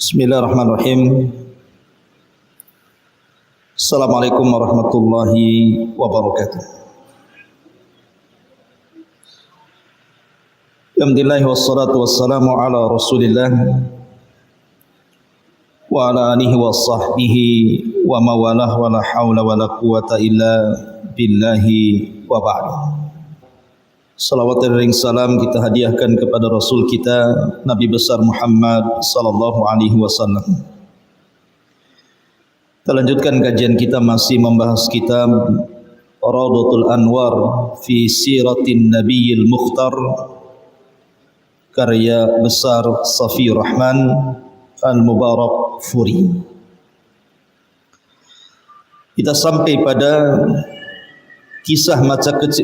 Bismillahirrahmanirrahim. Assalamualaikum warahmatullahi wabarakatuh. Alhamdulillah wassalatu wassalamu ala Rasulillah wa ala alihi wa sahbihi wa mawalah wa la hawla wa la quwata illa billahi wa ba'd. Salawat dan salam kita hadiahkan kepada Rasul kita Nabi besar Muhammad sallallahu alaihi wasallam. Kita lanjutkan kajian kita masih membahas kitab Rawdatul Anwar fi Siratin Nabiyil Mukhtar karya besar Safi Rahman Al-Mubarak Furi. Kita sampai pada kisah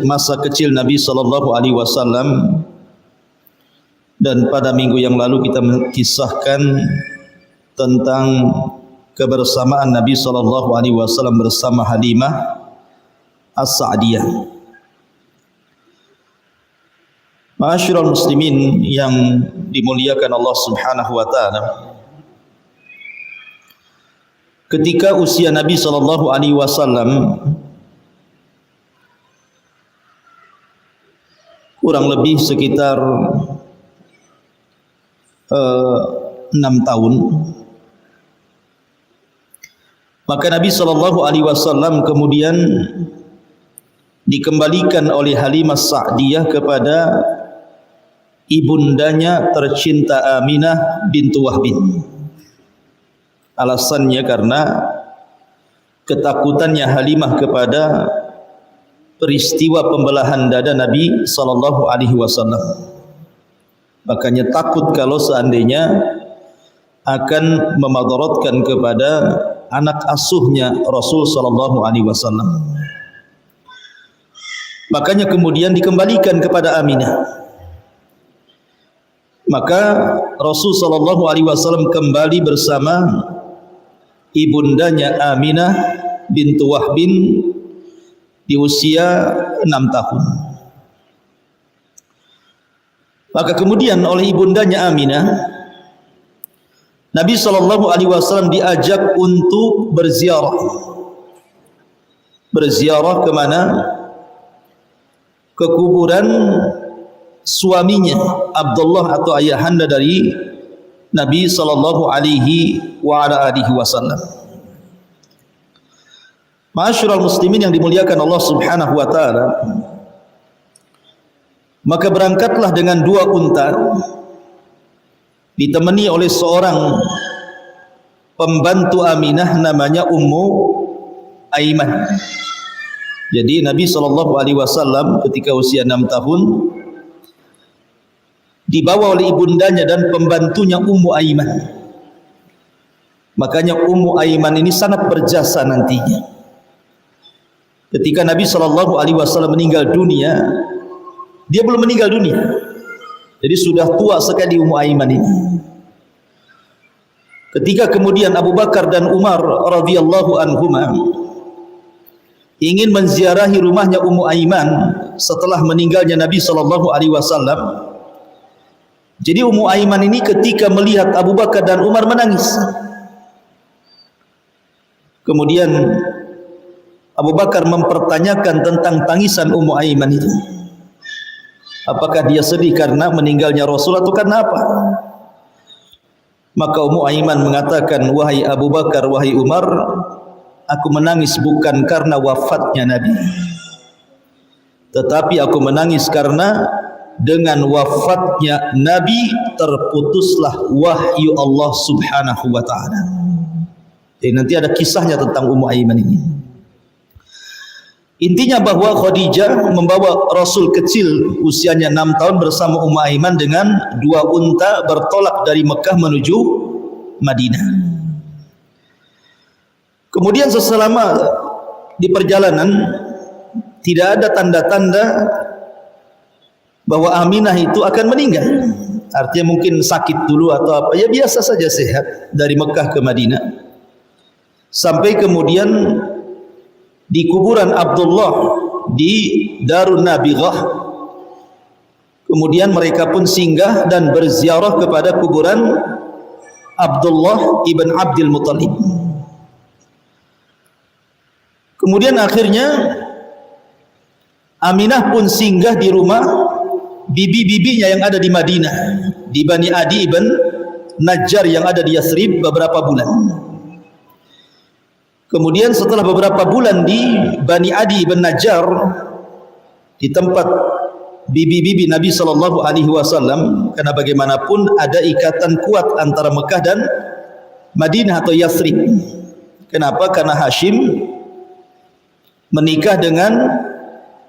masa kecil Nabi sallallahu alaihi wasallam, dan pada minggu yang lalu kita mengisahkan tentang kebersamaan Nabi sallallahu alaihi wasallam bersama Halimah As-Sa'diyah. Ma'asyiral muslimin yang dimuliakan Allah Subhanahu wa taala, ketika usia Nabi sallallahu alaihi wasallam kurang lebih sekitar 6 tahun, maka Nabi sallallahu alaihi wasallam kemudian dikembalikan oleh Halimah Sa'diyah kepada ibundanya tercinta Aminah bintu Wahbin. Alasannya karena ketakutannya Halimah kepada peristiwa pembelahan dada Nabi sallallahu alaihi wasallam. Makanya takut kalau seandainya akan memadaratkan kepada anak asuhnya Rasul sallallahu alaihi wasallam. Makanya kemudian dikembalikan kepada Aminah. Maka Rasul sallallahu alaihi wasallam kembali bersama ibundanya Aminah bintu Wahbin di usia 6 tahun. Maka kemudian oleh ibundanya Aminah, Nabi sallallahu alaihi wasallam diajak untuk berziarah. Berziarah ke mana? Ke kuburan suaminya Abdullah atau ayahanda dari Nabi sallallahu alaihi wasallam. Ma'asyiral muslimin yang dimuliakan Allah Subhanahu wa taala, maka berangkatlah dengan 2 unta ditemani oleh seorang pembantu Aminah namanya Ummu Aiman. Jadi Nabi sallallahu alaihi wasallam ketika usia 6 tahun dibawa oleh ibundanya dan pembantunya Ummu Aiman. Makanya Ummu Aiman ini sangat berjasa nantinya. Ketika Nabi sallallahu alaihi wasallam meninggal dunia, dia belum meninggal dunia. Jadi sudah tua sekali Ummu Aiman ini. Ketika kemudian Abu Bakar dan Umar radhiyallahu anhuma ingin menziarahi rumahnya Ummu Aiman setelah meninggalnya Nabi sallallahu alaihi wasallam. Jadi Ummu Aiman ini ketika melihat Abu Bakar dan Umar menangis. Kemudian Abu Bakar mempertanyakan tentang tangisan Ummu Aiman itu. Apakah dia sedih karena meninggalnya Rasul atau karena apa? Maka Ummu Aiman mengatakan, "Wahai Abu Bakar, wahai Umar, aku menangis bukan karena wafatnya Nabi, tetapi aku menangis karena dengan wafatnya Nabi terputuslah wahyu Allah Subhanahu wa taala." Jadi nanti ada kisahnya tentang Ummu Aiman ini. Intinya bahwa Khadijah membawa Rasul kecil usianya 6 tahun bersama Ummu Aiman dengan 2 unta bertolak dari Mekah menuju Madinah. Kemudian selama di perjalanan tidak ada tanda-tanda bahwa Aminah itu akan meninggal. Artinya mungkin sakit dulu atau apa, ya biasa saja sehat dari Mekah ke Madinah. Sampai kemudian di kuburan Abdullah di Darun Nabighah, kemudian mereka pun singgah dan berziarah kepada kuburan Abdullah ibn Abdul Muttalib. Kemudian akhirnya Aminah pun singgah di rumah bibi-bibinya yang ada di Madinah, di Bani Adi ibn Najjar yang ada di Yathrib beberapa bulan. Kemudian setelah beberapa bulan di Bani Adi ibn Najjar, di tempat bibi-bibi Nabi sallallahu alaihi wasallam, karena bagaimanapun ada ikatan kuat antara Mekah dan Madinah atau Yathrib. Kenapa? Karena Hashim menikah dengan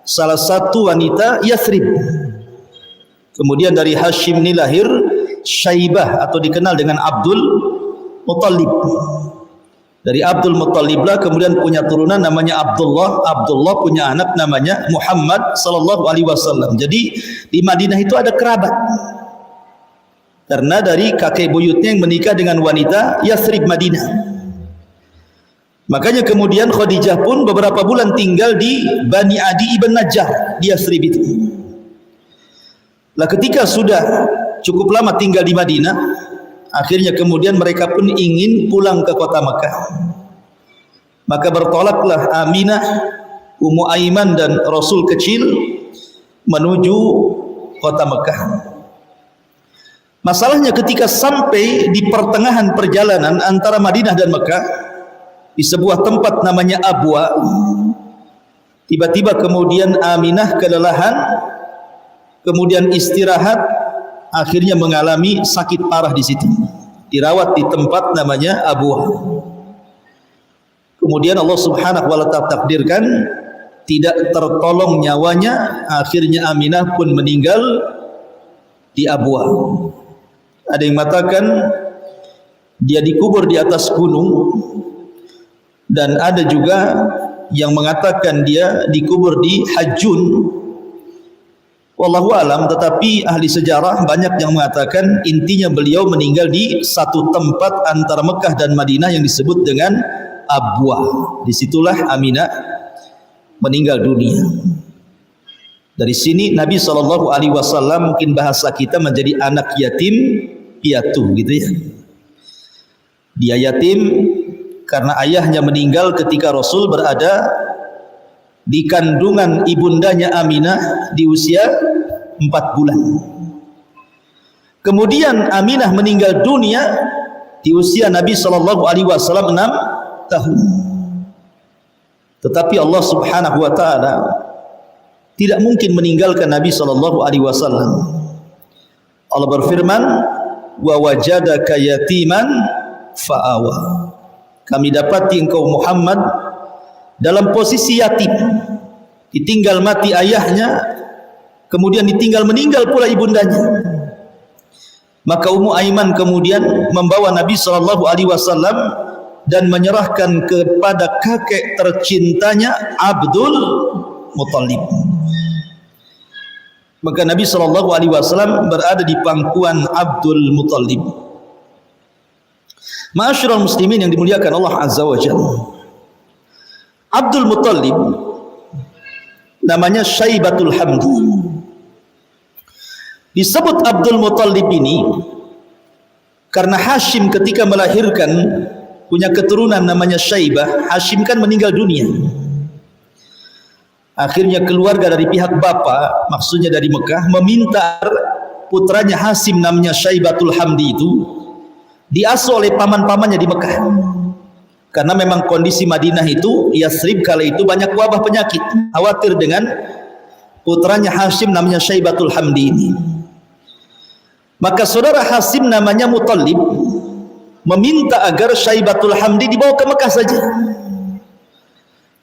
salah satu wanita Yathrib. Kemudian dari Hashim ini lahir Syaibah atau dikenal dengan Abdul Muttalib. Dari Abdul Muttalib lah kemudian punya turunan namanya Abdullah. Abdullah punya anak namanya Muhammad sallallahu alaihi wasallam. Jadi di Madinah itu ada kerabat. Karena dari kakek buyutnya yang menikah dengan wanita Yathrib Madinah. Makanya kemudian Khadijah pun beberapa bulan tinggal di Bani Adi ibn Najjar di Yathrib itu. Lah ketika sudah cukup lama tinggal di Madinah, akhirnya kemudian mereka pun ingin pulang ke kota Mekah. Maka bertolaklah Aminah, Ummu Aiman dan Rasul kecil menuju kota Mekah. Masalahnya ketika sampai di pertengahan perjalanan antara Madinah dan Mekah, di sebuah tempat namanya Abwa, tiba-tiba kemudian Aminah kelelahan, kemudian istirahat, akhirnya mengalami sakit parah di situ, dirawat di tempat namanya Abwa. Kemudian Allah Subhanahu wa taala takdirkan tidak tertolong nyawanya, akhirnya Aminah pun meninggal di Abwa. Ada yang mengatakan dia dikubur di atas gunung, dan ada juga yang mengatakan dia dikubur di Hajjun. Wallahu alam, tetapi ahli sejarah banyak yang mengatakan intinya beliau meninggal di satu tempat antara Mekah dan Madinah yang disebut dengan Abwa. Disitulah Aminah meninggal dunia. Dari sini Nabi SAW mungkin bahasa kita menjadi anak yatim piatu gitu ya. Dia yatim karena ayahnya meninggal ketika Rasul berada di kandungan ibundanya Aminah di usia 4 bulan. Kemudian Aminah meninggal dunia di usia Nabi SAW 6 tahun. Tetapi Allah Subhanahu wa taala tidak mungkin meninggalkan Nabi SAW. Allah berfirman, wa wajadaka yatiman fa'awa. Kami dapati engkau Muhammad dalam posisi yatim, ditinggal mati ayahnya, kemudian ditinggal meninggal pula ibundanya. Maka Ummu Aiman kemudian membawa Nabi SAW dan menyerahkan kepada kakek tercintanya Abdul Muttalib. Maka Nabi SAW berada di pangkuan Abdul Muttalib. Ma'asyiral muslimin yang dimuliakan Allah Azza wa Jalla, Abdul Muttalib namanya Syaibatul Hamdi. Disebut Abdul Muttalib ini karena Hashim ketika melahirkan punya keturunan namanya Syaibah. Hashim kan meninggal dunia. Akhirnya keluarga dari pihak bapa, maksudnya dari Mekah, meminta putranya Hashim namanya Syaibatul Hamdi itu diasuh oleh paman-pamannya di Mekah. Karena memang kondisi Madinah itu, Yathrib kala itu banyak wabah penyakit. Khawatir dengan putranya Hashim namanya Syaibatul Hamdi ini. Maka saudara Hashim namanya Muttalib meminta agar Syaibatul Hamdi dibawa ke Mekah saja.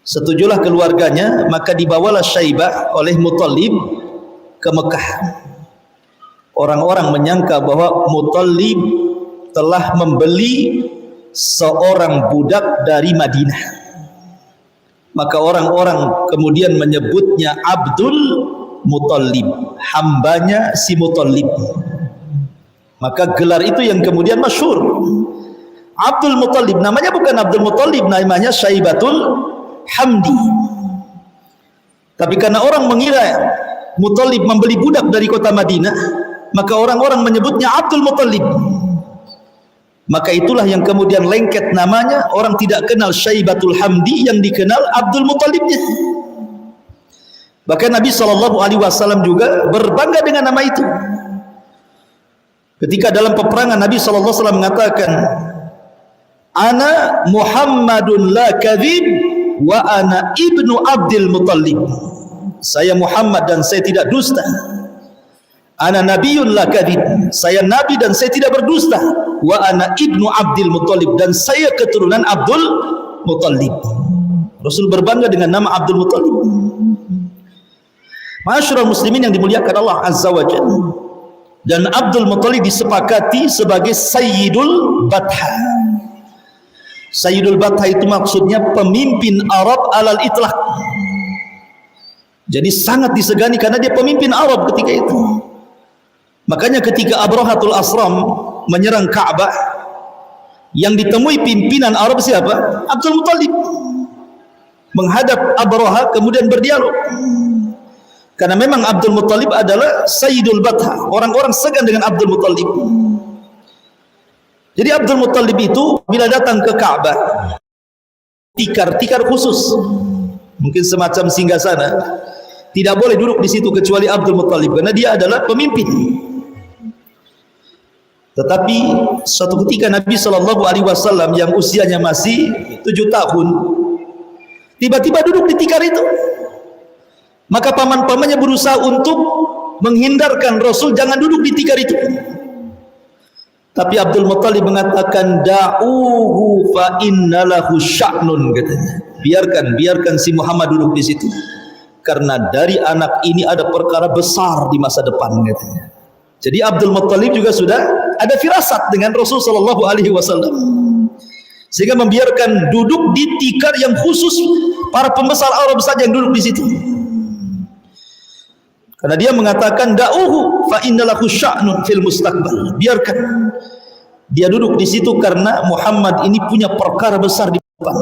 Setujulah keluarganya, maka dibawalah Syaibah oleh Muttalib ke Mekah. Orang-orang menyangka bahwa Muttalib telah membeli seorang budak dari Madinah. Maka orang-orang kemudian menyebutnya Abdul Muttalib, hambanya si Muttalib. Maka gelar itu yang kemudian masyhur. Abdul Muttalib, namanya bukan Abdul Muttalib, namanya Syaibatul Hamdi. Tapi karena orang mengira Muttalib membeli budak dari kota Madinah, maka orang-orang menyebutnya Abdul Muttalib. Maka itulah yang kemudian lengket namanya, orang tidak kenal Syaibatul Hamdi, yang dikenal Abdul Muthalibnya. Bahkan Nabi SAW juga berbangga dengan nama itu. Ketika dalam peperangan Nabi SAW mengatakan, Ana Muhammadun la kadhib wa ana ibnu Abdul Muthalib. Saya Muhammad dan saya tidak dusta. Ana nabiyun la kadhib. Saya nabi dan saya tidak berdusta. Wa ana ibnu Abdul Muthalib, dan saya keturunan Abdul Muthalib. Rasul berbangga dengan nama Abdul Muthalib. Ma'asyiral muslimin yang dimuliakan Allah Azza wa Jalla. Dan Abdul Muthalib disepakati sebagai Sayyidul Batha. Sayyidul Batha itu maksudnya pemimpin Arab alal itlaq. Jadi sangat disegani karena dia pemimpin Arab ketika itu. Makanya ketika Abrahatul Asram menyerang Ka'bah, yang ditemui pimpinan Arab siapa? Abdul Muthalib. Menghadap Abraha kemudian berdialog. Karena memang Abdul Muthalib adalah Sayyidul Batha. Orang-orang segan dengan Abdul Muthalib. Jadi Abdul Muthalib itu bila datang ke Ka'bah, tikar khusus, mungkin semacam singgasana, tidak boleh duduk di situ kecuali Abdul Muthalib, karena dia adalah pemimpin. Tetapi suatu ketika Nabi SAW yang usianya masih 7 tahun, tiba-tiba duduk di tikar itu. Maka paman-pamannya berusaha untuk menghindarkan Rasul jangan duduk di tikar itu. Tapi Abdul Muthalib mengatakan, da'uhu fa innalahu sya'nun, katanya. Biarkan si Muhammad duduk di situ. Karena dari anak ini ada perkara besar di masa depan, katanya. Jadi Abdul Muthalib juga sudah ada firasat dengan Rasul sallallahu alaihi wasallam. Sehingga membiarkan duduk di tikar yang khusus para pembesar Arab saja yang duduk di situ. Karena dia mengatakan da'uhu fa innalahu sya'nun fil mustaqbal. Biarkan dia duduk di situ karena Muhammad ini punya perkara besar di depan.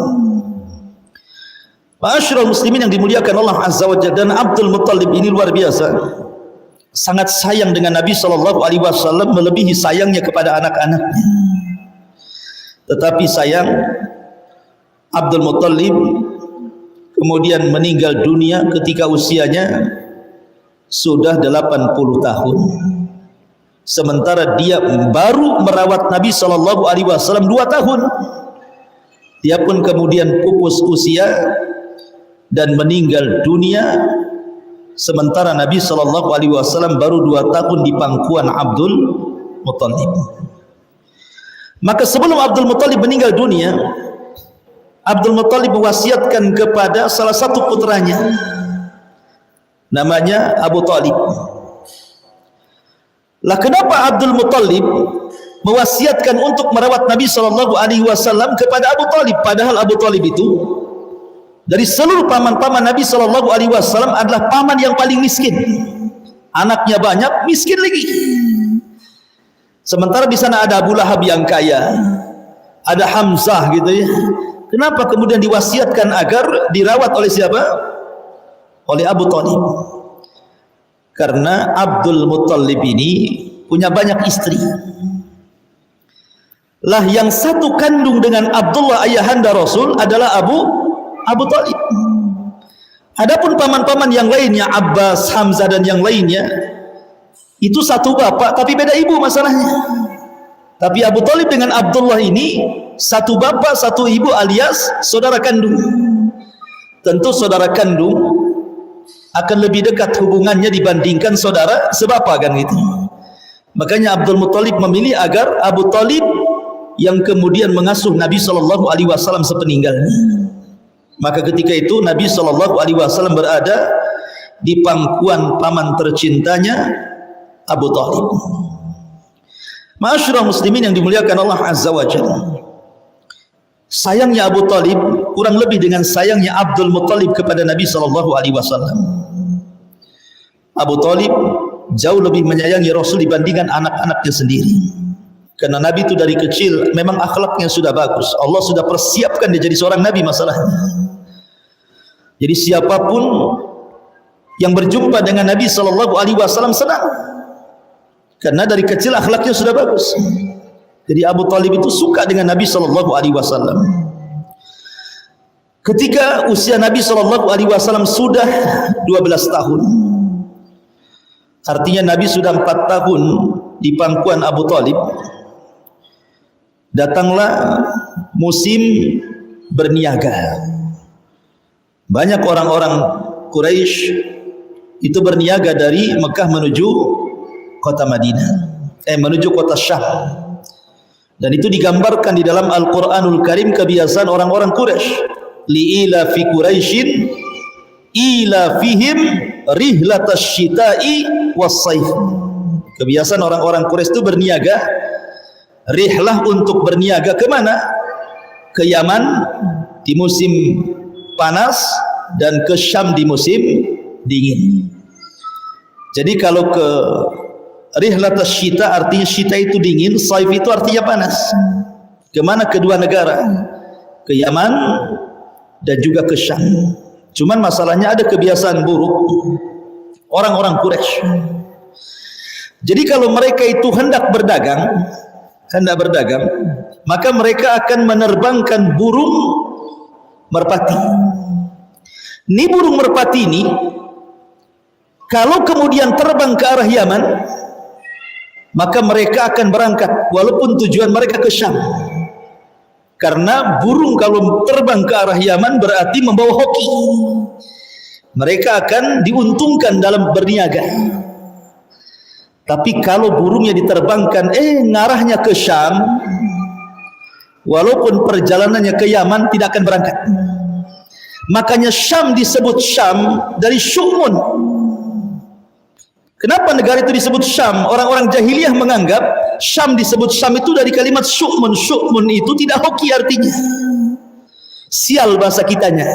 Ma'asyiral muslimin yang dimuliakan Allah Azza wa Jalla, dan Abdul Muthalib ini luar biasa. Sangat sayang dengan Nabi SAW, melebihi sayangnya kepada anak-anaknya. Tetapi sayang, Abdul Muthalib kemudian meninggal dunia ketika usianya sudah 80 tahun. Sementara dia baru merawat Nabi SAW 2 tahun. Dia pun kemudian pupus usia dan meninggal dunia. Sementara Nabi SAW baru 2 tahun di pangkuan Abdul Muthalib. Maka sebelum Abdul Muthalib meninggal dunia, Abdul Muthalib mewasiatkan kepada salah satu putranya, namanya Abu Talib. Lah kenapa Abdul Muthalib mewasiatkan untuk merawat Nabi SAW kepada Abu Talib, padahal Abu Talib itu dari seluruh paman-paman Nabi SAW adalah paman yang paling miskin. Anaknya banyak, miskin lagi. Sementara di sana ada Abu Lahab yang kaya, ada Hamzah gitu ya. Kenapa kemudian diwasiatkan agar dirawat oleh siapa? Oleh Abu Talib. Karena Abdul Muthalib ini punya banyak istri. Lah yang satu kandung dengan Abdullah ayahanda Rasul adalah Abu Talib. Adapun paman-paman yang lainnya, Abbas, Hamzah dan yang lainnya, itu satu bapak tapi beda ibu masalahnya. Tapi Abu Talib dengan Abdullah ini satu bapak satu ibu alias saudara kandung. Tentu saudara kandung akan lebih dekat hubungannya dibandingkan saudara sebapa, kan gitu. Makanya Abdul Muthalib memilih agar Abu Talib yang kemudian mengasuh Nabi SAW sepeninggalnya. Maka ketika itu Nabi SAW berada di pangkuan paman tercintanya Abu Talib. Ma'asyiral muslimin yang dimuliakan Allah Azza wa Jalla, sayangnya Abu Talib kurang lebih dengan sayangnya Abdul Muthalib kepada Nabi SAW. Abu Talib jauh lebih menyayangi Rasul dibandingkan anak-anaknya sendiri. Karena Nabi itu dari kecil memang akhlaknya sudah bagus. Allah sudah persiapkan dia jadi seorang Nabi masalahnya. Jadi siapapun yang berjumpa dengan Nabi SAW senang. Karena dari kecil akhlaknya sudah bagus. Jadi Abu Talib itu suka dengan Nabi Shallallahu Alaihi Wasallam. Ketika usia Nabi Shallallahu Alaihi Wasallam sudah 12 tahun, artinya Nabi sudah 4 tahun di pangkuan Abu Talib, datanglah musim berniaga. Banyak orang-orang Quraisy itu berniaga dari Mekah menuju kota Madinah, menuju kota Syam. Dan itu digambarkan di dalam Al-Quranul Karim kebiasaan orang-orang Quraisy. Li'ila fi Quraisyin ila fihim rihlatas syita'i was-saif. Kebiasaan orang-orang Quraisy itu berniaga, rihlah untuk berniaga ke mana? Ke Yaman di musim panas dan ke Syam di musim dingin. Jadi kalau ke rihlatas syita artinya syita itu dingin, saif itu artinya panas. Kemana kedua negara? Ke Yaman dan juga ke Syam. Cuman masalahnya ada kebiasaan buruk orang-orang Quraisy. Jadi kalau mereka itu hendak berdagang, maka mereka akan menerbangkan burung merpati. Ini burung merpati ini kalau kemudian terbang ke arah Yaman, maka mereka akan berangkat walaupun tujuan mereka ke Syam. Karena burung kalau terbang ke arah Yaman berarti membawa hoki. Mereka akan diuntungkan dalam berniaga. Tapi kalau burungnya diterbangkan ngarahnya ke Syam, walaupun perjalanannya ke Yaman tidak akan berangkat. Makanya Syam disebut Syam dari Syu'mun. Kenapa negara itu disebut Syam? Orang-orang jahiliyah menganggap Syam disebut Syam itu dari kalimat Syu'mun. Syu'mun itu tidak hoki artinya. Sial bahasa kitanya.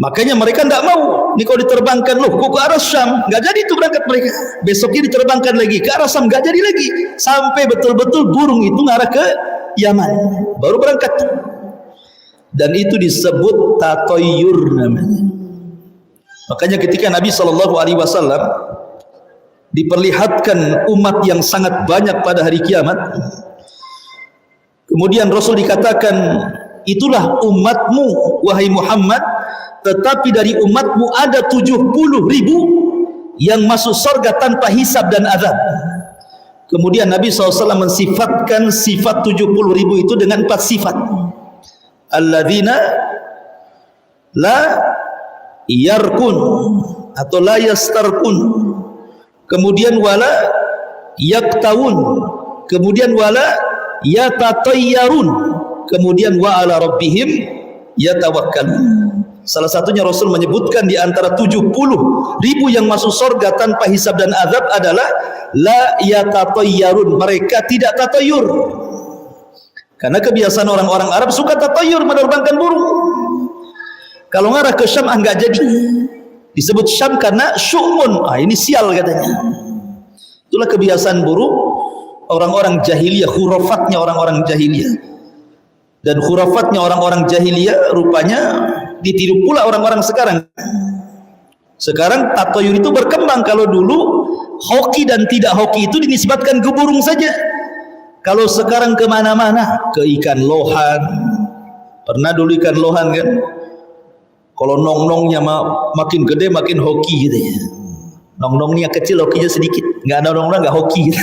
Makanya mereka tidak mau. Ini kalau diterbangkan, loh kok ke arah Syam? Nggak jadi itu berangkat mereka. Besoknya diterbangkan lagi ke arah Syam, nggak jadi lagi. Sampai betul-betul burung itu ngarah ke Yaman, baru berangkat. Dan itu disebut tatoyur namanya. Makanya ketika Nabi Shallallahu Alaihi Wasallam diperlihatkan umat yang sangat banyak pada hari kiamat, kemudian Rasul dikatakan, itulah umatmu wahai Muhammad, tetapi dari umatmu ada 70.000 yang masuk surga tanpa hisab dan azab. Kemudian Nabi SAW mensifatkan sifat 70.000 itu dengan 4 sifat. Alladzina la yarkun atau la yastarkun, kemudian wala yaktawun, kemudian wala yatatayyarun, kemudian wa ala rabbihim yatawakkalun. Salah satunya Rasul menyebutkan di antara 70.000 yang masuk surga tanpa hisab dan azab adalah la yatatayyarun, mereka tidak tatayur. Karena kebiasaan orang-orang Arab suka tatayur, menerbangkan burung. Kalau ngarah ke Syam enggak jadi. Disebut Syam karena syu'mun. Ini sial katanya. Itulah kebiasaan buruk orang-orang jahiliyah, khurafatnya orang-orang jahiliyah. Dan khurafatnya orang-orang jahiliyah rupanya ditiru pula orang-orang sekarang. Sekarang tatayur itu berkembang. Kalau dulu hoki dan tidak hoki itu dinisbatkan ke burung saja. Kalau sekarang kemana-mana, ke ikan lohan. Pernah dulu ikan lohan kan? Kalau nong-nongnya makin gede makin hoki gitu ya. Nong-nongnya kecil, hokinya sedikit. Nggak ada nong-nong nggak hoki gitu.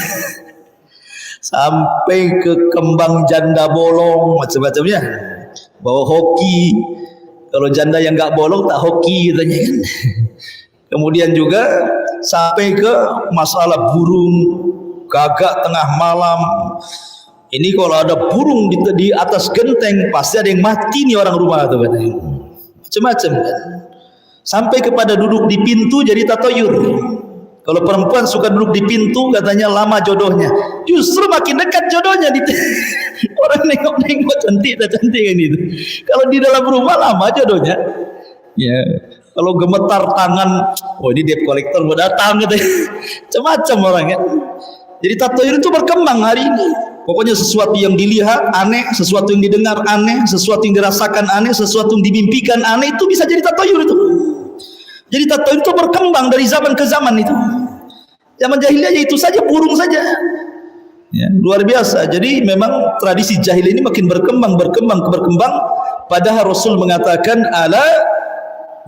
Sampai ke kembang janda bolong macam-macamnya. Bawa hoki. Kalau janda yang nggak bolong tak hoki gitu kan. Kemudian juga sampai ke masalah burung gagak tengah malam. Ini kalau ada burung di atas genteng pasti ada yang mati nih orang rumah tuh katanya. Macam-macam kan. Sampai kepada duduk di pintu jadi tatayur. Kalau perempuan suka duduk di pintu katanya lama jodohnya. Justru makin dekat jodohnya orang nengok-nengok cantik kan itu. Kalau di dalam rumah lama jodohnya. Ya, kalau gemetar tangan, oh ini debt collector mau datang gitu. Macam-macam orang kan. Jadi tatayur itu berkembang hari ini. Pokoknya sesuatu yang dilihat aneh, sesuatu yang didengar aneh, sesuatu yang dirasakan aneh, sesuatu yang dimimpikan aneh, itu bisa jadi tatayur itu. Jadi tatayur itu berkembang dari zaman ke zaman itu. Zaman jahiliyah itu saja burung saja. Ya, luar biasa. Jadi memang tradisi jahiliyah ini makin berkembang. Padahal Rasul mengatakan ala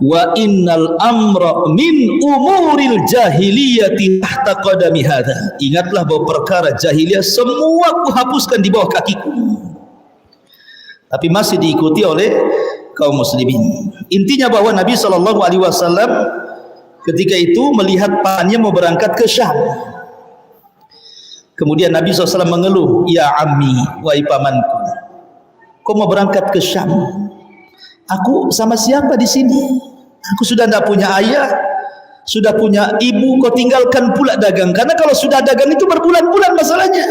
wa innal amra min umuril jahiliyati tahta qadami hadha. Ingatlah bahwa perkara jahiliyah semua kuhapuskan di bawah kakiku. Tapi masih diikuti oleh kaum muslimin. Intinya bahwa Nabi SAW ketika itu melihat pamannya mau berangkat ke Syam. Kemudian Nabi SAW mengeluh, ya ammi, wahai pamanku, kau mau berangkat ke Syam? Aku sama siapa di sini? Aku sudah tidak punya ayah, sudah punya ibu, kau tinggalkan pula dagang. Karena kalau sudah dagang itu berbulan-bulan masalahnya.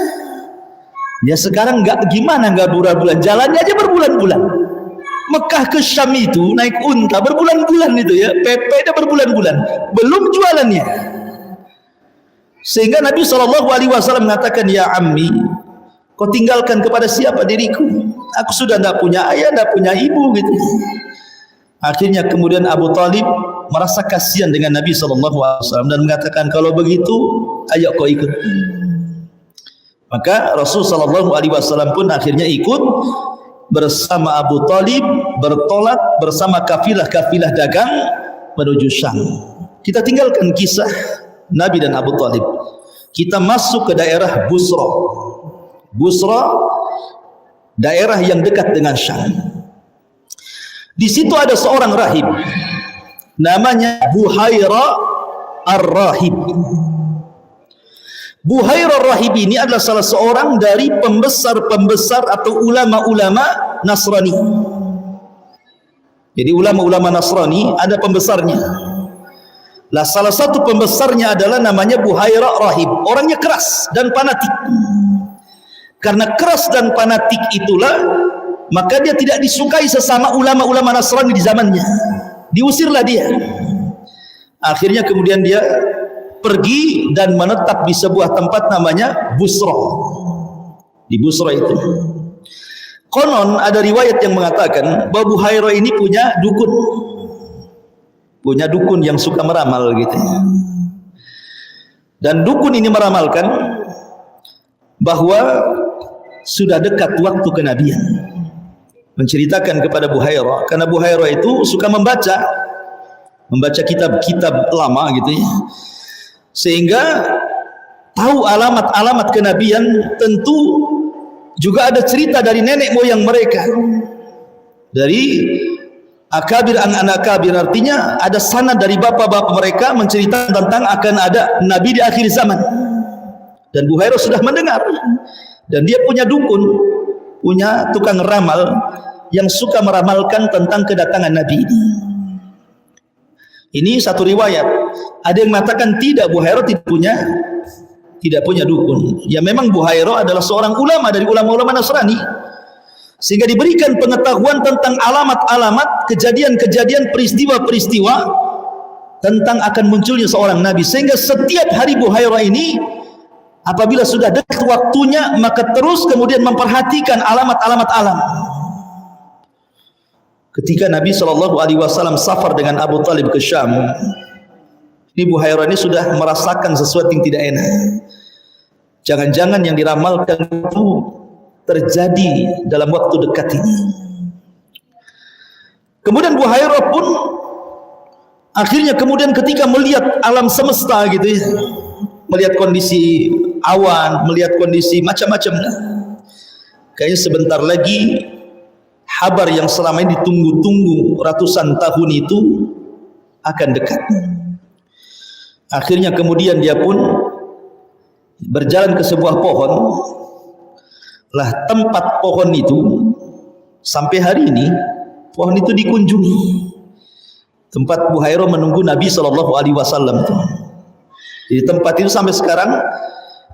Ya sekarang gimana enggak bulan-bulan, jalannya aja berbulan-bulan. Mekah ke Syam itu naik unta berbulan-bulan itu ya, PP berbulan-bulan, belum jualannya. Sehingga Nabi SAW mengatakan, ya ammi, kau tinggalkan kepada siapa diriku? Aku sudah tidak punya ayah, tidak punya ibu gitu. Akhirnya kemudian Abu Talib merasa kasihan dengan Nabi SAW dan mengatakan, kalau begitu ayo kau ikut. Maka Rasul SAW pun akhirnya ikut bersama Abu Talib, bertolak bersama kafilah-kafilah dagang menuju Syam. Kita tinggalkan kisah Nabi dan Abu Talib. Kita masuk ke daerah Busra. Busra, daerah yang dekat dengan Syam. Di situ ada seorang rahib, namanya Buhaira Ar-Rahib. Buhaira Ar-Rahib ini adalah salah seorang dari pembesar-pembesar atau ulama-ulama Nasrani. Jadi ulama-ulama Nasrani ada pembesarnya. Lah salah satu pembesarnya adalah namanya Buhaira Rahib. Orangnya keras dan fanatik. Karena keras dan fanatik itulah maka dia tidak disukai sesama ulama-ulama Nasrani di zamannya. Diusirlah dia. Akhirnya kemudian dia pergi dan menetap di sebuah tempat namanya Busra. Di Busra itu konon ada riwayat yang mengatakan bahwa Buhaira ini punya dukun yang suka meramal gitu. Dan dukun ini meramalkan bahwa sudah dekat waktu kenabian. Menceritakan kepada Buhaira, karena Buhaira itu suka membaca kitab-kitab lama gitu ya. Sehingga tahu alamat-alamat kenabian, tentu juga ada cerita dari nenek moyang mereka. Dari akabir an-anak akabir, artinya ada sanad dari bapak-bapak mereka menceritakan tentang akan ada nabi di akhir zaman. Dan Buhaira sudah mendengar, dan dia punya dukun, punya tukang ramal yang suka meramalkan tentang kedatangan nabi ini. Ini satu riwayat. Ada yang mengatakan tidak, Buhaira tidak punya dukun. Ya memang Buhaira adalah seorang ulama dari ulama-ulama Nasrani, sehingga diberikan pengetahuan tentang alamat-alamat, kejadian-kejadian, peristiwa-peristiwa tentang akan munculnya seorang nabi. Sehingga setiap hari Buhaira ini apabila sudah dekat waktunya, maka terus kemudian memperhatikan alamat-alamat alam. Ketika Nabi SAW safar dengan Abu Talib ke Syam, ini Buhaira ini sudah merasakan sesuatu yang tidak enak. Jangan-jangan yang diramalkan itu terjadi dalam waktu dekat ini. Kemudian Buhaira pun akhirnya kemudian ketika melihat alam semesta gitu ya, melihat kondisi awan, melihat kondisi macam-macam, kayaknya sebentar lagi kabar yang selama ini ditunggu-tunggu ratusan tahun itu akan dekat. Akhirnya kemudian dia pun berjalan ke sebuah pohon. Lah tempat pohon itu sampai hari ini pohon itu dikunjungi. Tempat Buhaira menunggu Nabi SAW. Di tempat itu sampai sekarang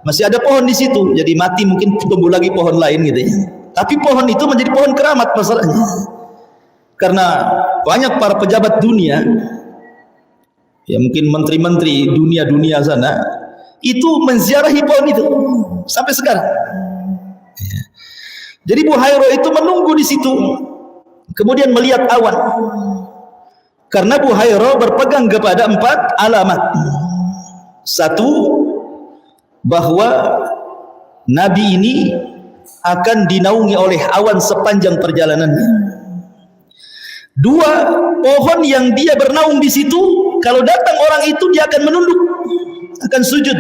masih ada pohon di situ. Jadi mati mungkin tumbuh lagi pohon lain gitu ya. Tapi pohon itu menjadi pohon keramat masalahnya. Karena banyak para pejabat dunia, ya mungkin menteri-menteri dunia sana, itu menziarahi pohon itu sampai sekarang. Ya. Jadi Buhaira itu menunggu di situ, kemudian melihat awan. Karena Buhaira berpegang kepada 4 alamat. Satu, bahwa Nabi ini akan dinaungi oleh awan sepanjang perjalanannya. Dua pohon yang dia bernaung di situ, kalau datang orang itu dia akan menunduk, akan sujud,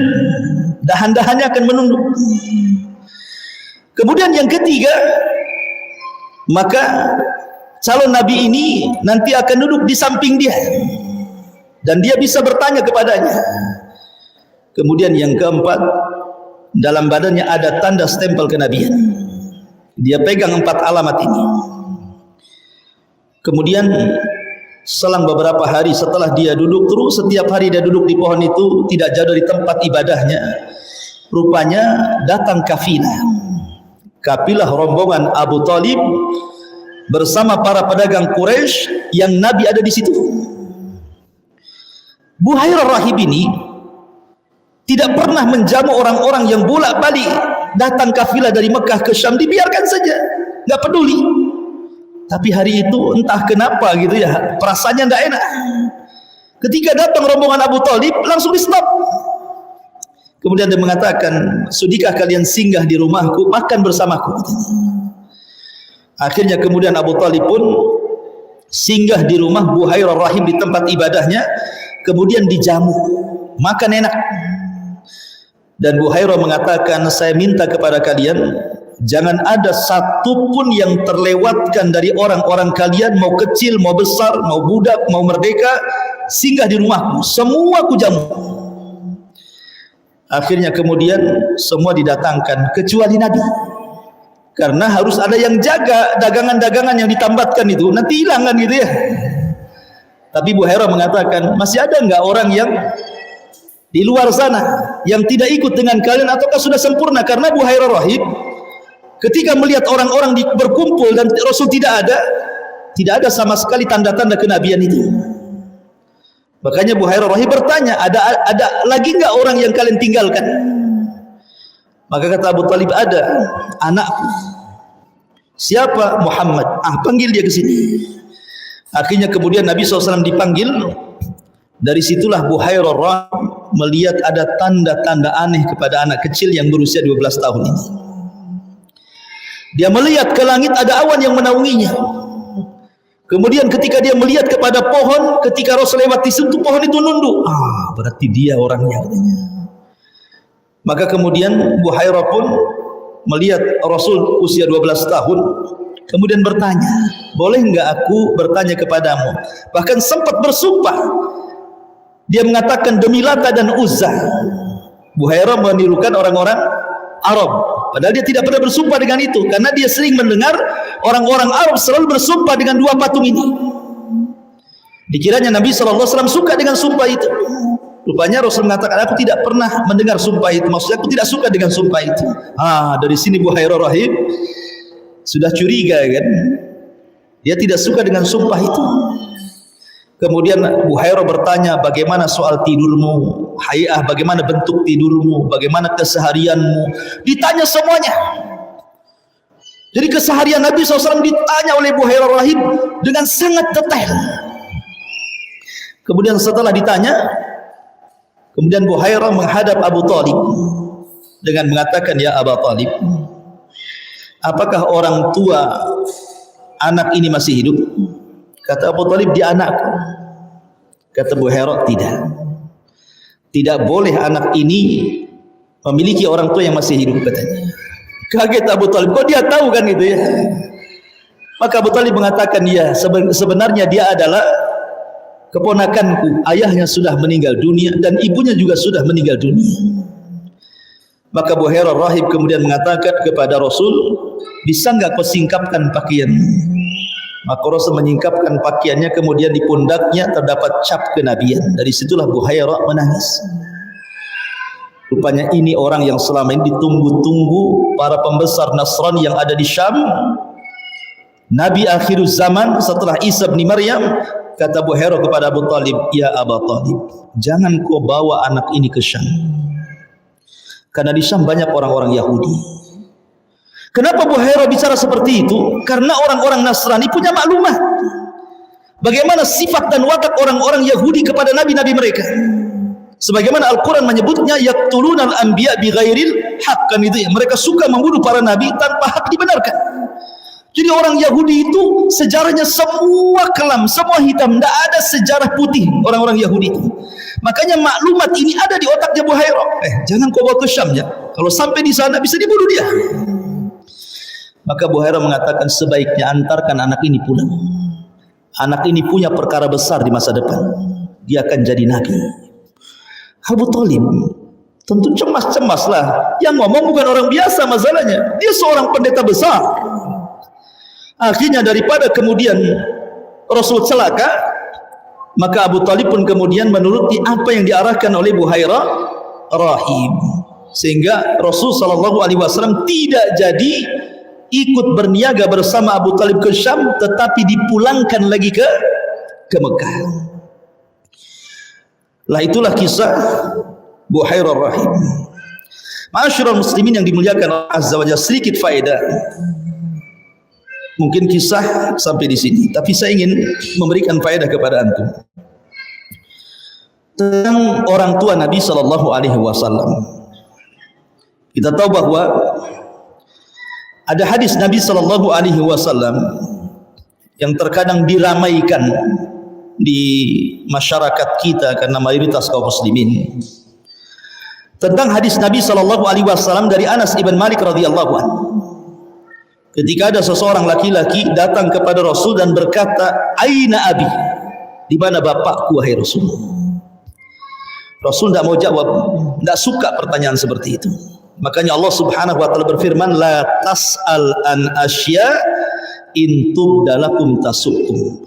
dahan-dahannya akan menunduk. Kemudian yang ketiga, maka calon Nabi ini nanti akan duduk di samping dia dan dia bisa bertanya kepadanya. Kemudian yang keempat, dalam badannya ada tanda stempel kenabian. Dia pegang 4 alamat ini. Kemudian selang beberapa hari setelah dia duduk, terus setiap hari dia duduk di pohon itu, tidak jauh dari tempat ibadahnya, rupanya datang kafilah rombongan Abu Talib bersama para pedagang Quraisy yang Nabi ada di situ. Buhairah Rahib ini tidak pernah menjamu orang-orang yang bolak-balik datang kafilah dari Mekah ke Syam, dibiarkan saja, nggak peduli. Tapi hari itu entah kenapa gitu ya, perasaannya nggak enak. Ketika datang rombongan Abu Talib, langsung di stop. Kemudian dia mengatakan, sudikah kalian singgah di rumahku, makan bersamaku? Akhirnya kemudian Abu Talib pun singgah di rumah Buhairah Rahib di tempat ibadahnya, kemudian dijamu, makan enak. Dan Buhairah mengatakan, saya minta kepada kalian, jangan ada satupun yang terlewatkan dari orang-orang kalian, mau kecil, mau besar, mau budak, mau merdeka, singgah di rumahku, semua aku jamu. Akhirnya kemudian semua didatangkan kecuali Nabi, karena harus ada yang jaga dagangan-dagangan yang ditambatkan itu, nanti hilang kan gitu ya. Tapi Buhairah mengatakan, masih ada enggak orang yang di luar sana yang tidak ikut dengan kalian, ataukah sudah sempurna? Karena Buhairah Rahib ketika melihat orang-orang berkumpul dan Rasul tidak ada sama sekali tanda-tanda kenabian itu. Makanya Buhairah Rahib bertanya, ada lagi enggak orang yang kalian tinggalkan? Maka kata Abu Talib, ada, anakku. Siapa? Muhammad. Panggil dia ke sini. Akhirnya kemudian Nabi SAW dipanggil. Dari situlah Buhairah Rahib melihat ada tanda-tanda aneh kepada anak kecil yang berusia 12 tahun ini. Dia melihat ke langit ada awan yang menaunginya. Kemudian ketika dia melihat kepada pohon, ketika Rasul lewat di situ, pohon itu nunduk. Berarti dia orangnya, katanya. Maka kemudian Buhairah pun melihat Rasul usia 12 tahun, kemudian bertanya, boleh enggak aku bertanya kepadamu? Bahkan sempat bersumpah. Dia mengatakan, demi Lata dan Uzza. Buhairah menirukan orang-orang Arab, padahal dia tidak pernah bersumpah dengan itu, karena dia sering mendengar orang-orang Arab selalu bersumpah dengan 2 patung ini. Dikiranya Nabi SAW suka dengan sumpah itu. Rupanya Rasul mengatakan, aku tidak pernah mendengar sumpah itu, maksudnya aku tidak suka dengan sumpah itu. Dari sini Buhairah Rahib sudah curiga kan, dia tidak suka dengan sumpah itu. Kemudian Buhairah bertanya, bagaimana soal tidurmu? Hayah, bagaimana bentuk tidurmu? Bagaimana keseharianmu? Ditanya semuanya. Jadi keseharian Nabi SAW ditanya oleh Buhairah Rahib dengan sangat detail. Kemudian setelah ditanya, kemudian Buhairah menghadap Abu Talib dengan mengatakan, ya Abu Talib, apakah orang tua anak ini masih hidup? Kata Abu Talib, dia anakku. Kata Buhairah, tidak boleh anak ini memiliki orang tua yang masih hidup, katanya. Kaget Abu Talib, kok dia tahu kan itu ya? Maka Abu Talib mengatakan, ya sebenarnya dia adalah keponakanku, ayahnya sudah meninggal dunia dan ibunya juga sudah meninggal dunia. Maka Buhairah Rahib kemudian mengatakan kepada Rasul, bisa enggak kau singkapkan pakaian? Maka Rasul menyingkapkan pakaiannya, kemudian di pundaknya terdapat cap kenabian. Dari situlah Buhairah menangis. Rupanya ini orang yang selama ini ditunggu-tunggu para pembesar Nasrani yang ada di Syam. Nabi akhir zaman setelah Isa bin Maryam. Kata Buhairah kepada Abu Talib, ya Abu Talib, jangan kau bawa anak ini ke Syam, karena di Syam banyak orang-orang Yahudi. Kenapa Buhairah bicara seperti itu? Karena orang-orang Nasrani punya maklumat bagaimana sifat dan watak orang-orang Yahudi kepada nabi-nabi mereka. Sebagaimana Al-Quran menyebutnya yaqtulunal anbiya bighairil haq, kan itu ya. Mereka suka membunuh para nabi tanpa hak dibenarkan. Jadi orang Yahudi itu sejarahnya semua kelam, semua hitam, tidak ada sejarah putih orang-orang Yahudi itu. Makanya maklumat ini ada di otaknya Buhairah. Jangan kau bawa ke Syam ya. Kalau sampai di sana bisa dibunuh dia. Maka Buhairah mengatakan sebaiknya antarkan anak ini pulang. Anak ini punya perkara besar di masa depan. Dia akan jadi nabi. Abu Thalib tentu cemas-cemas lah. Yang ngomong bukan orang biasa masalahnya. Dia seorang pendeta besar. Akhirnya daripada kemudian Rasul celaka, maka Abu Thalib pun kemudian menuruti apa yang diarahkan oleh Buhairah rahim, sehingga Rasul SAW tidak jadi ikut berniaga bersama Abu Thalib ke Syam, tetapi dipulangkan lagi ke Mekah. Lah itulah kisah Buhairah rahim. Ma'asyiral muslimin yang dimuliakan Allah Azza wa Jalla, sedikit faedah. Mungkin kisah sampai di sini, tapi saya ingin memberikan faedah kepada antum tentang orang tua Nabi Sallallahu Alaihi Wasallam. Kita tahu bahwa ada hadis Nabi Sallallahu Alaihi Wasallam yang terkadang diramaikan di masyarakat kita karena mayoritas kaum muslimin, tentang hadis Nabi Sallallahu Alaihi Wasallam dari Anas ibn Malik radhiyallahu anhu. Ketika ada seseorang laki-laki datang kepada Rasul dan berkata, "Aina abi?" Di mana bapakku wahai Rasul? Rasul tidak mau jawab, tidak suka pertanyaan seperti itu. Makanya Allah Subhanahu wa taala berfirman, "La tas'al an asya in tubdalakum tasukum."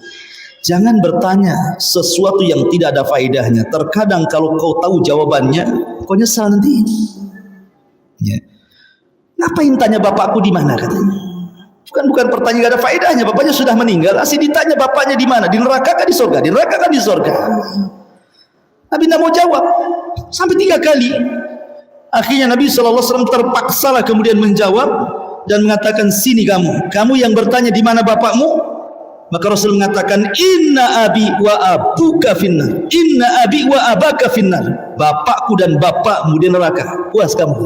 Jangan bertanya sesuatu yang tidak ada faedahnya. Terkadang kalau kau tahu jawabannya, kau nyesal nanti. Ya. Ngapain tanya bapakku di mana katanya? Bukan pertanyaan gak ada faedahnya. Bapaknya sudah meninggal, asli ditanya bapaknya di mana, di neraka kan di surga, di neraka kan di surga. Nabi tidak mau jawab sampai 3 kali. Akhirnya Nabi SAW terpaksalah kemudian menjawab dan mengatakan, "Sini kamu yang bertanya di mana bapakmu." Maka Rasul mengatakan, "Inna abi wa abuka finnar, inna abi wa abaka finnar." Bapakku dan bapakmu di neraka. Puas kamu.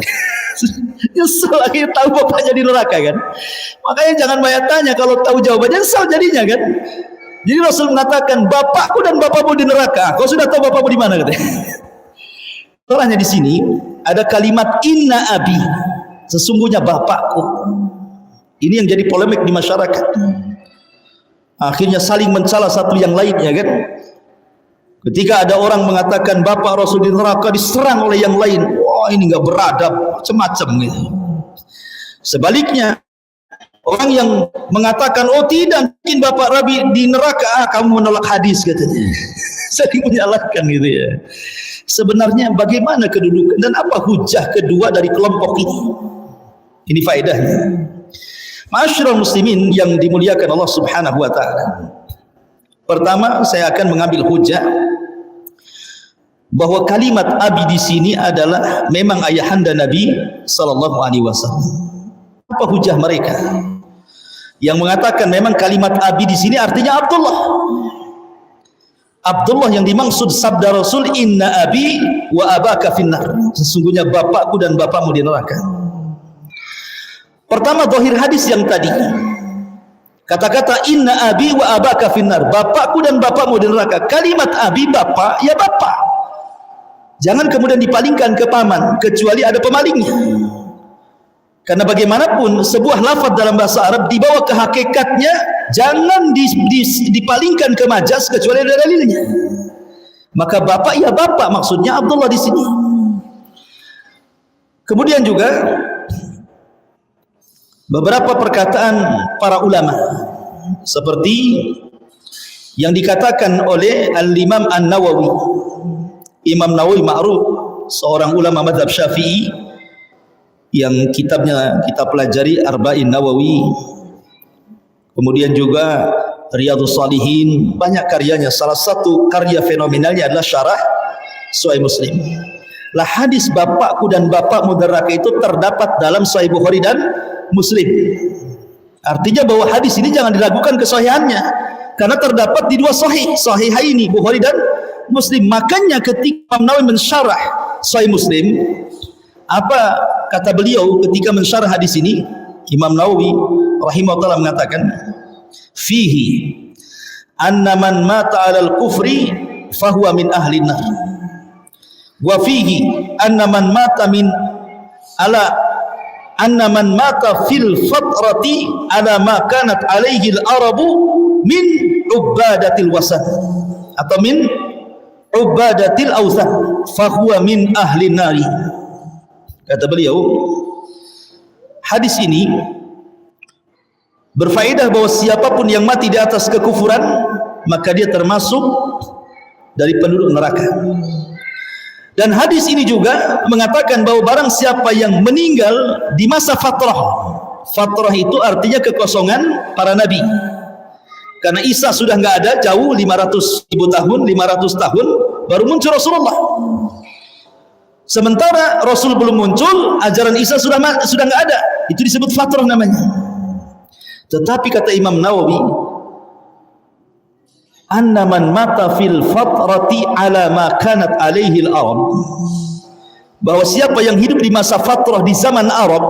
Nyesel akhirnya tahu bapaknya di neraka kan. Makanya jangan banyak tanya, kalau tahu jawabannya nyesel jadinya kan. Jadi Rasul mengatakan, bapakku dan bapakmu di neraka. Kau sudah tahu bapakmu di mana katanya. Soalnya di sini ada kalimat inna abi, sesungguhnya bapakku. Ini yang jadi polemik di masyarakat. Akhirnya saling mencela satu yang lainnya kan. Ketika ada orang mengatakan bapak Rasul di neraka, diserang oleh yang lain. Wah, ini enggak beradab, macam-macam gitu. Sebaliknya, orang yang mengatakan, "Oh tidak, mungkin bapak Rabi di neraka," kamu menolak hadis katanya. Saling menyalahkan gitu ya. Sebenarnya bagaimana kedudukan dan apa hujah kedua dari kelompok ini? Ini faedahnya. Ma'asyiral muslimin yang dimuliakan Allah Subhanahu wa taala. Pertama, saya akan mengambil hujah bahwa kalimat abi di sini adalah memang ayahanda Nabi sallallahu alaihi wasallam. Apa hujah mereka yang mengatakan memang kalimat abi di sini artinya Abdullah? Abdullah yang dimaksud sabda Rasul, "Inna abi wa abaka finnar." Sesungguhnya bapakku dan bapakmu di neraka. Pertama, zahir hadis yang tadi. Kata-kata inna abi wa abaka finnar, bapakku dan bapakmu di neraka. Kalimat abi bapak, ya bapak. Jangan kemudian dipalingkan ke paman kecuali ada pemalingnya. Karena bagaimanapun sebuah lafaz dalam bahasa Arab dibawa ke hakikatnya, jangan dipalingkan ke majaz kecuali ada dalilnya. Maka bapak ya bapak, maksudnya Abdullah di sini. Kemudian juga beberapa perkataan para ulama seperti yang dikatakan oleh Al-Imam An-Nawawi. Imam Nawawi ma'ruf, seorang ulama mazhab Syafi'i yang kitabnya kita pelajari Arba'in Nawawi, kemudian juga Riyadhus Shalihin, banyak karyanya. Salah satu karya fenomenalnya adalah Syarah Sahih Muslim. Lah hadis bapakku dan bapakmu neraka itu terdapat dalam Sahih Bukhari dan Muslim. Artinya bahwa hadis ini jangan diragukan kesahihannya, karena terdapat di 2 sahih, sahihaini Bukhari dan Muslim. Makanya ketika Imam Nawawi mensyarah Sahih Muslim, apa kata beliau ketika mensyarah hadis ini? Imam Nawawi rahimahullah mengatakan, fihi anna man mata 'alal kufri fahuwa min ahli nar. Wa fihi anna man mata fil fatrati ala ma kanat alaihi al-arabu min ubadatil wasan atau min ubadatil awsan fahuwa min ahli nari. Kata beliau, hadis ini berfaedah bahwa siapapun yang mati di atas kekufuran maka dia termasuk dari penduduk neraka. Dan hadis ini juga mengatakan bahwa barang siapa yang meninggal di masa fatrah, fatrah itu artinya kekosongan para nabi, karena Isa sudah nggak ada, jauh 500 tahun baru muncul Rasulullah. Sementara Rasul belum muncul, ajaran Isa sudah nggak ada, itu disebut fatrah namanya. Tetapi kata Imam Nawawi, anna man mata fil fatrati ala ma kanat alaihi al-arab, bahwa siapa yang hidup di masa fatrah di zaman Arab,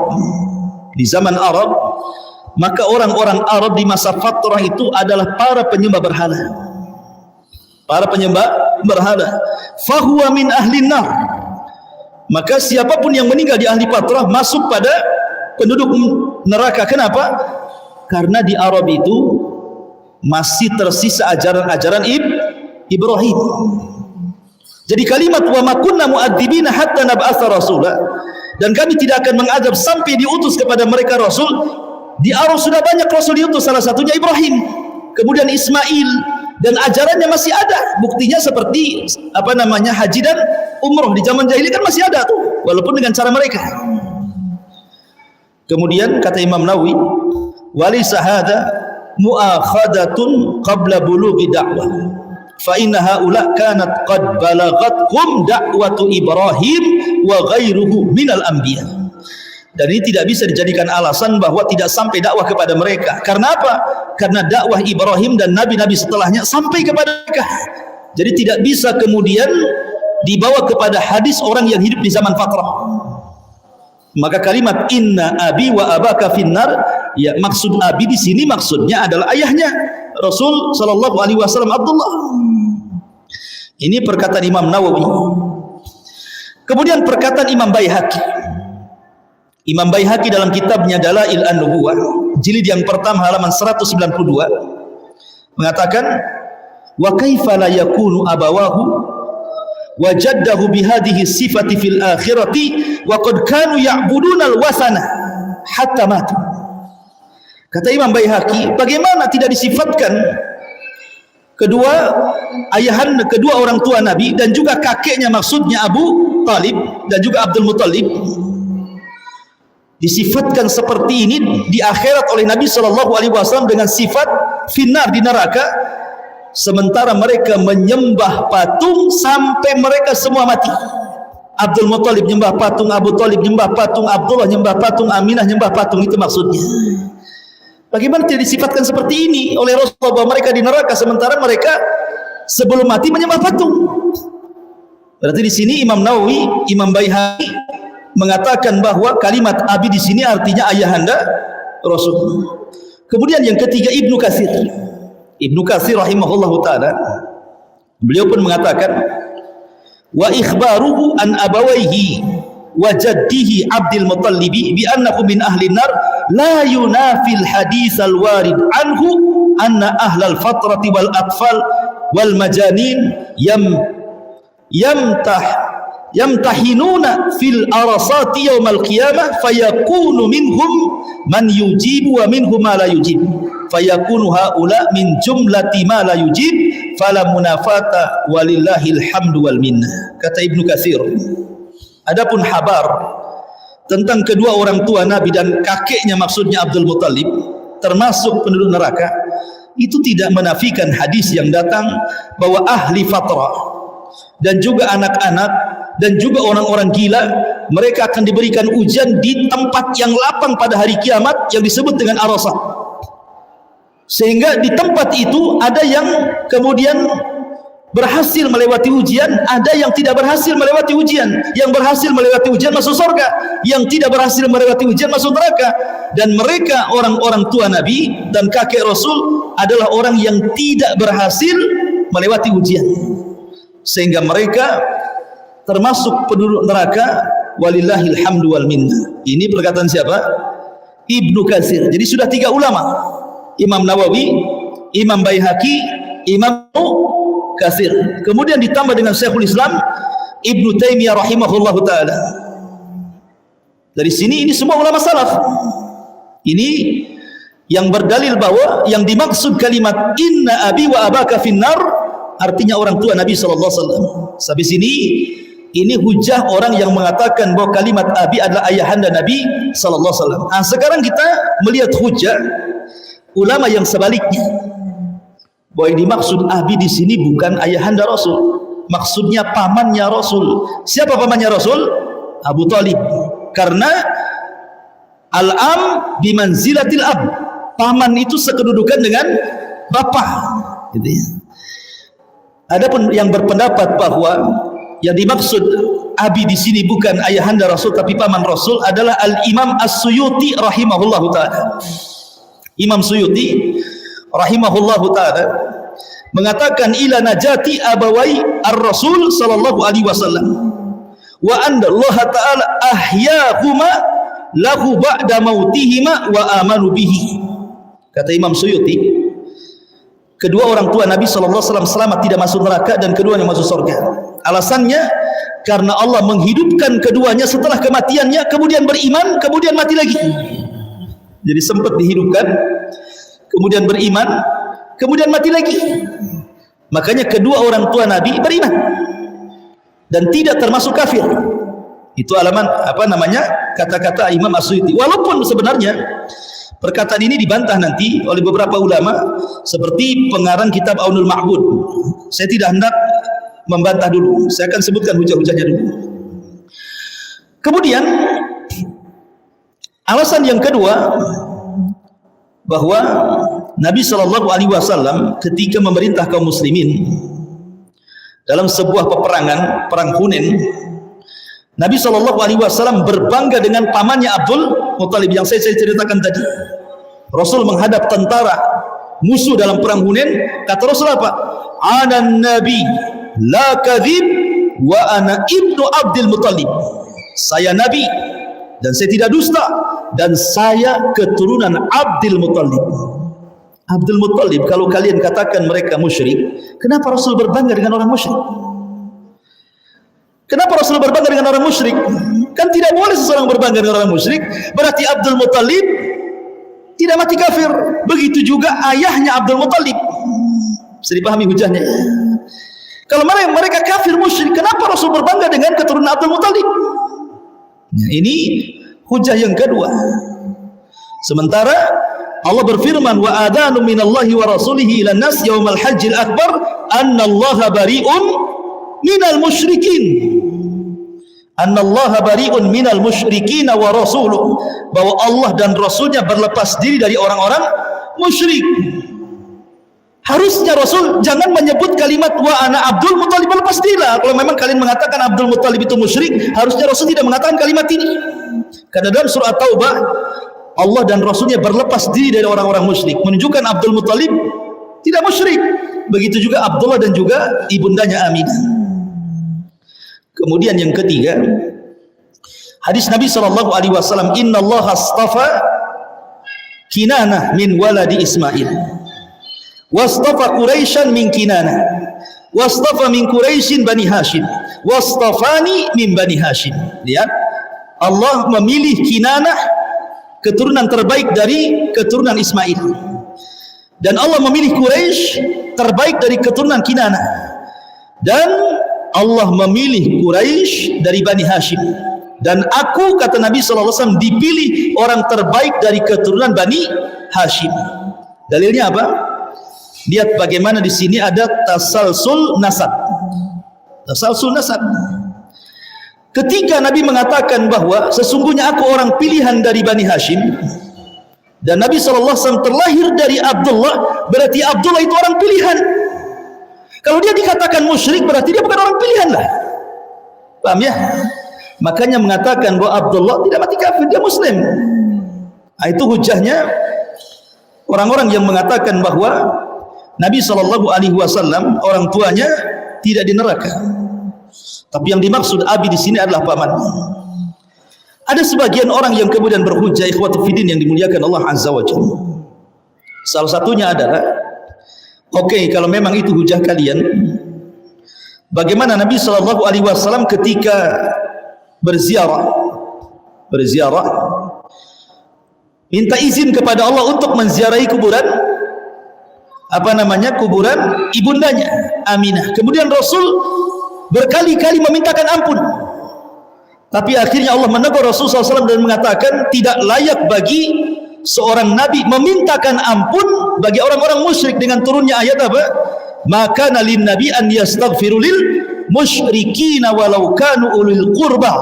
maka orang-orang Arab di masa fatrah itu adalah para penyembah berhala, fahuwa min ahli nar. Maka siapapun yang meninggal di ahli fatrah masuk pada penduduk neraka. Kenapa? Karena di Arab itu masih tersisa ajaran-ajaran Ibrahim. Jadi kalimat wa ma kunna mu'adzibina hatta nab'atsa rasula, dan kami tidak akan mengadab sampai diutus kepada mereka rasul. Di Arab sudah banyak rasul diutus, salah satunya Ibrahim, kemudian Ismail, dan ajarannya masih ada. Buktinya seperti haji dan umroh di zaman jahiliyah kan masih ada tuh, walaupun dengan cara mereka. Kemudian kata Imam Nawawi, walaysa hadza mu'akhadatun qabla bulughi da'wah fa inna haula kanat qad balagathum da'watu Ibrahim wa ghairuhu minal anbiya. Dan ini tidak bisa dijadikan alasan bahwa tidak sampai dakwah kepada mereka. Karena apa? Karena dakwah Ibrahim dan nabi-nabi setelahnya sampai kepada mereka. Jadi tidak bisa kemudian dibawa kepada hadis orang yang hidup di zaman fatrah. Maka kalimat inna abi wa abaka finnar, ya maksud abi di sini maksudnya adalah ayahnya Rasul sallallahu alaihi wasallam Abdullah. Ini perkataan Imam Nawawi. Kemudian perkataan Imam Baihaqi. Imam Baihaqi dalam kitabnya Dalail an-Nubuwah jilid yang pertama halaman 192 mengatakan, wa kaifa la yakunu abawahu wajaddahu bihadhihi sifati fil akhirati wa qad kanu ya'buduna al-wasana hatta matu. Kata Imam Baihaqi, bagaimana tidak disifatkan kedua orang tua Nabi dan juga kakeknya, maksudnya Abu Talib dan juga Abdul Muttalib, disifatkan seperti ini di akhirat oleh Nabi SAW dengan sifat finnar, di neraka, sementara mereka menyembah patung sampai mereka semua mati. Abdul Muttalib nyembah patung, Abu Talib nyembah patung, Abdullah nyembah patung, Aminah nyembah patung. Itu maksudnya. Bagaimana tidak disifatkan seperti ini oleh Rasulullah bahwa mereka di neraka sementara mereka sebelum mati menyembah patung? Berarti di sini Imam Nawawi, Imam Baihaqi mengatakan bahwa kalimat abi di sini artinya ayahanda Rasul. Kemudian yang ketiga Ibnu Katsir rahimahullahu taala, beliau pun mengatakan, wa ikhbaruhu an abawaihi wa jaddihi Abdul Muttalib bi annahu min ahli nar la yunafil hadits al warid anhu anna ahlal fatrati wal atfal wal majanin yamtahinuna fil arasati yaumal qiyamah fayakunu minhum man yujibu wa minhum ma la yujib fayakunu haula min jumlati ma la yujib fala munafata walillahil hamdu wal minnah. Kata Ibnu Katsir, adapun habar tentang kedua orang tua Nabi dan kakeknya, maksudnya Abdul Muttalib, termasuk penduduk neraka, itu tidak menafikan hadis yang datang bahwa ahli fatrah dan juga anak-anak dan juga orang-orang gila mereka akan diberikan ujian di tempat yang lapang pada hari kiamat yang disebut dengan Arasah. Sehingga di tempat itu ada yang kemudian berhasil melewati ujian, ada yang tidak berhasil melewati ujian. Yang berhasil melewati ujian masuk surga, yang tidak berhasil melewati ujian masuk neraka. Dan mereka orang-orang tua Nabi dan kakek Rasul adalah orang yang tidak berhasil melewati ujian, sehingga mereka termasuk penduduk neraka. Walillahil hamdu wal minna. Ini perkataan siapa? Ibnu Katsir. Jadi sudah 3 ulama, Imam Nawawi, Imam Baihaqi, Imam Katsir. Kemudian ditambah dengan Syekhul Islam Ibnu Taimiyah rahimahullahu taala. Dari sini ini semua ulama salaf. Ini yang berdalil bahwa yang dimaksud kalimat inna abi wa abaka finnar artinya orang tua Nabi sallallahu alaihi wasallam. Sampai sini ini hujah orang yang mengatakan bahwa kalimat abi adalah ayahanda Nabi sallallahu alaihi wasallam. Nah, sekarang kita melihat hujah ulama yang sebaliknya. Bahwa yang dimaksud abi di sini bukan ayahanda Rasul, maksudnya pamannya Rasul. Siapa pamannya Rasul? Abu Talib. Karena al-am bimanzilatil ab, paman itu sekedudukan dengan bapa, gitu ya. Adapun yang berpendapat bahwa yang dimaksud abi di sini bukan ayahanda Rasul tapi paman Rasul adalah Al-Imam As-Suyuti rahimahullahu taala. Imam Suyuti rahimahullahu taala mengatakan ila najati abawai ar-Rasul sallallahu alaihi wasallam wa anna Allah taala ahyahuma lahu ba'da mautihima wa amanu bihi. Kata Imam Suyuti, kedua orang tua Nabi sallallahu alaihi wasallam selamat, tidak masuk neraka, dan keduanya masuk surga. Alasannya karena Allah menghidupkan keduanya setelah kematiannya, kemudian beriman, kemudian mati lagi. Jadi sempat dihidupkan, kemudian beriman, kemudian mati lagi. Makanya kedua orang tua Nabi beriman dan tidak termasuk kafir. Itu alaman kata-kata Imam As-Suyuti. Walaupun sebenarnya perkataan ini dibantah nanti oleh beberapa ulama seperti pengarang kitab Aunul Ma'bud. Saya tidak hendak membantah dulu, saya akan sebutkan hujah-hujahnya dulu. Kemudian alasan yang kedua, bahwa Nabi Shallallahu Alaihi Wasallam ketika memerintah kaum muslimin dalam sebuah peperangan, perang Hunain, Nabi Shallallahu Alaihi Wasallam berbangga dengan pamannya Abdul Muttalib yang saya ceritakan tadi. Rasul menghadap tentara musuh dalam perang Hunain, kata Rasul apa? Ana Nabi la kadzib wa ana ibnu Abdul Muttalib. Saya Nabi dan saya tidak dusta, dan saya keturunan Abdul Muttalib. Abdul Muttalib, kalau kalian katakan mereka musyrik, kenapa Rasul berbangga dengan orang musyrik? Kenapa Rasul berbangga dengan orang musyrik? Kan tidak boleh seseorang berbangga dengan orang musyrik. Berarti Abdul Muttalib tidak mati kafir. Begitu juga ayahnya Abdul Muttalib. Bisa dipahami hujahnya? Kalau mereka kafir musyrik, kenapa Rasul berbangga dengan keturunan Abdul Muttalib? Nah, ini hujah yang kedua. Sementara Allah berfirman, wa adanu minallahi wa rasulihi ila nas yaumal hajjil akbar annallaha bari'un minal musyrikin. Annallaha bari'un minal musyrikin wa rasuluh, bahwa Allah dan Rasulnya berlepas diri dari orang-orang musyrik. Harusnya Rasul jangan menyebut kalimat wa ana Abdul Muttalib, berlepas diri lah. Kalau memang kalian mengatakan Abdul Muttalib itu musyrik, harusnya Rasul tidak mengatakan kalimat ini. Karena dalam surah Taubah, Allah dan Rasulnya berlepas diri dari orang-orang musyrik, menunjukkan Abdul Muttalib tidak musyrik. Begitu juga Abdullah dan juga ibundanya Aminah. Kemudian yang ketiga, hadis Nabi sallallahu alaihi wasallam, innallaha astafa Kinanah min waladi Ismail, wastafa Quraisyan min Kinanah, wastafa min Quraisyin Bani Hashim, wastafani min Bani Hashim. Lihat, Allah memilih Kinanah, keturunan terbaik dari keturunan Ismail, dan Allah memilih Quraisy terbaik dari keturunan Kinanah, dan Allah memilih Quraisy dari Bani Hashim, dan aku, kata Nabi SAW, dipilih orang terbaik dari keturunan Bani Hashim. Dalilnya apa? Lihat bagaimana di sini ada tasalsul nasab. Tasalsul nasab. Ketika Nabi mengatakan bahwa sesungguhnya aku orang pilihan dari Bani Hashim, dan Nabi SAW terlahir dari Abdullah, berarti Abdullah itu orang pilihan. Kalau dia dikatakan musyrik berarti dia bukan orang pilihan lah. Paham ya? Makanya mengatakan bahwa Abdullah tidak mati kafir, dia muslim. Nah, itu hujahnya orang-orang yang mengatakan bahwa Nabi SAW orang tuanya tidak di neraka. Tapi yang dimaksud abi di sini adalah pamannya. Ada sebagian orang yang kemudian berhujah, ikhwatu fiddin yang dimuliakan Allah Azza wa Jalla. Salah satunya adalah, oke, kalau memang itu hujah kalian, bagaimana Nabi SAW ketika berziarah minta izin kepada Allah untuk menziarahi kuburan kuburan ibundanya Aminah. Kemudian Rasul berkali-kali memintakan ampun, tapi akhirnya Allah menegur Rasul SAW dan mengatakan tidak layak bagi seorang nabi memintakan ampun bagi orang-orang musyrik, dengan turunnya ayat apa? Maka nalin nabi an yastaghfiru lil musyrikin walau kanu ulil qurba.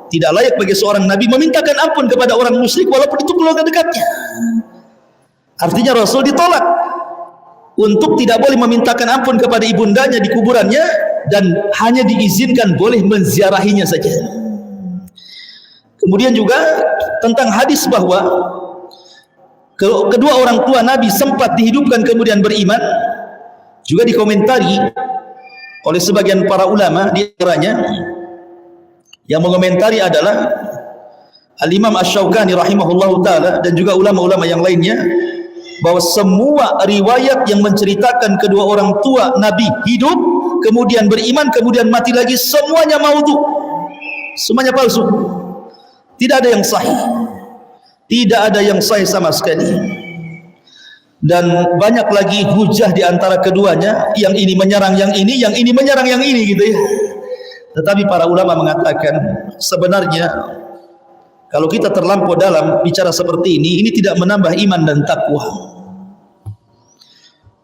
Tidak layak bagi seorang nabi memintakan ampun kepada orang musyrik walaupun itu keluarga dekatnya. Artinya Rasul ditolak untuk tidak boleh memintakan ampun kepada ibundanya di kuburannya, dan hanya diizinkan boleh menziarahinya saja. Kemudian juga tentang hadis bahwa kedua orang tua Nabi sempat dihidupkan kemudian beriman, juga dikomentari oleh sebagian para ulama. Di antaranya yang mengomentari adalah Al-Imam Asy-Syaukani rahimahullahu ta'ala dan juga ulama-ulama yang lainnya, bahwa semua riwayat yang menceritakan kedua orang tua Nabi hidup, kemudian beriman, kemudian mati lagi, semuanya maudhu, semuanya palsu. Tidak ada yang sahih, tidak ada yang sahih sama sekali. Dan banyak lagi hujah di antara keduanya, yang ini menyerang yang ini menyerang yang ini gitu ya. Tetapi para ulama mengatakan sebenarnya kalau kita terlampau dalam bicara seperti ini tidak menambah iman dan takwa.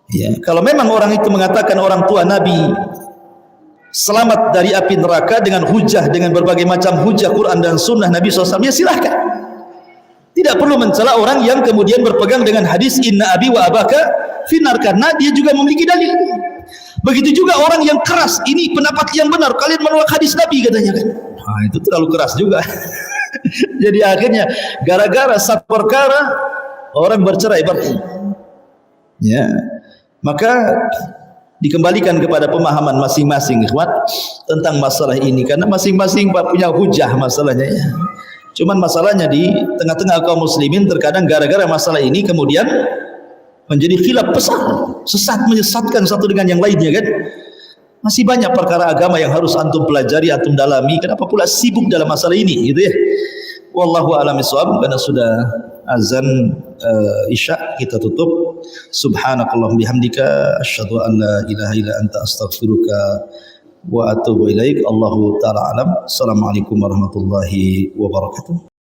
Ya, kalau memang orang itu mengatakan orang tua Nabi selamat dari api neraka dengan hujah, dengan berbagai macam hujah Quran dan Sunnah Nabi SAW, ya silahkan. Tidak perlu mencela orang yang kemudian berpegang dengan hadis inna abi wa abaka finnar, karena dia juga memiliki dalil. Begitu juga orang yang keras, ini pendapat yang benar, kalian menolak hadis Nabi katanya kan. Nah, itu terlalu keras juga. Jadi akhirnya gara-gara satu perkara orang bercerai-berai. Ya, maka dikembalikan kepada pemahaman masing-masing ikhwan tentang masalah ini, karena masing-masing punya hujah masalahnya ya. Cuman masalahnya di tengah-tengah kaum muslimin terkadang gara-gara masalah ini kemudian menjadi khilaf besar, sesat menyesatkan satu dengan yang lainnya kan. Masih banyak perkara agama yang harus antum pelajari, antum dalami. Kenapa pula sibuk dalam masalah ini gitu ya. Wallahu a'lam bishawab. Karena sudah azan isya, kita tutup. Subhanakallahumma bihamdika asyhadu an la ilaha illa anta astaghfiruka wa atubu ilaik. Allahu ta'ala alam. Assalamualaikum warahmatullahi wabarakatuh.